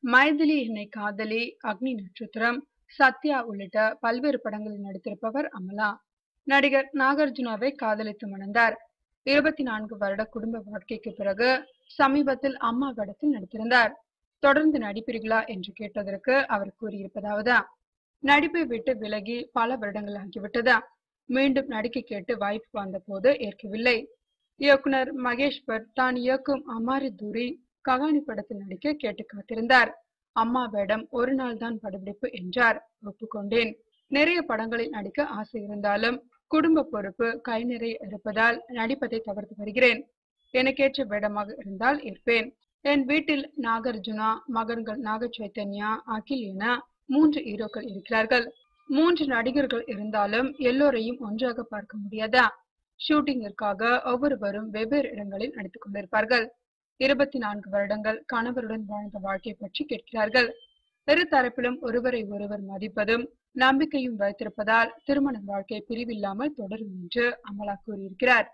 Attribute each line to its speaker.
Speaker 1: மைதிலி என்னை காதலி, அக்னி நட்சத்திரம், சத்யா உள்ளிட்ட பல்வேறு படங்களில் நடித்திருப்பவர் அமலா. நடிகர் நாகார்ஜுனாவை காதலித்து மணந்தார். 24 வருட குடும்ப வாழ்க்கைக்கு பிறகு சமீபத்தில் அம்மா வேடத்தில் நடித்திருந்தார். தொடர்ந்து நடிப்பீர்களா என்று கேட்டதற்கு அவர் கூறியிருப்பதாவது: நடிப்பை விட்டு விலகி பல வருடங்கள் ஆகிவிட்டது. மீண்டும் நடிக்க கேட்டு வாய்ப்பு வந்த போது ஏற்கவில்லை. இயக்குனர் மகேஷ் பட் தான் இயக்கும் அமாரி தூரி ககானி படத்தில் நடிக்க கேட்டு காத்திருந்தார். அம்மா வேடம் ஒரு நாள் தான் படப்பிடிப்பு என்றார். ஒப்புக்கொண்டேன். நிறைய படங்களில் நடிக்க ஆசை இருந்தாலும் குடும்ப பொறுப்பு கை நிறைய இருப்பதால் நடிப்பதை தவிர்த்து வருகிறேன். எனக்கேற்ற வேடமாக இருந்தால் ஏற்பேன். என் வீட்டில் நாகார்ஜுனா, மகன்கள் நாக சைத்தன்யா, அகில் என 3 ஹீரோக்கள் இருக்கிறார்கள். 3 நடிகர்கள் இருந்தாலும் எல்லோரையும் ஒன்றாக பார்க்க முடியாதா? ஷூட்டிங்கிற்காக ஒவ்வொருவரும் வெவ்வேறு இடங்களில் நடித்துக் கொண்டிருப்பார்கள். 24 வருடங்கள் கணவருடன் வாழ்ந்த வாழ்க்கை பற்றி கேட்கிறார்கள். இரு தரப்பிலும் ஒருவரை ஒருவர் மதிப்பதும் நம்பிக்கையும் வைத்திருப்பதால் திருமண வாழ்க்கை பிரிவில்லாமல் தொடரும் என்று அமலா கூறியிருக்கிறார்.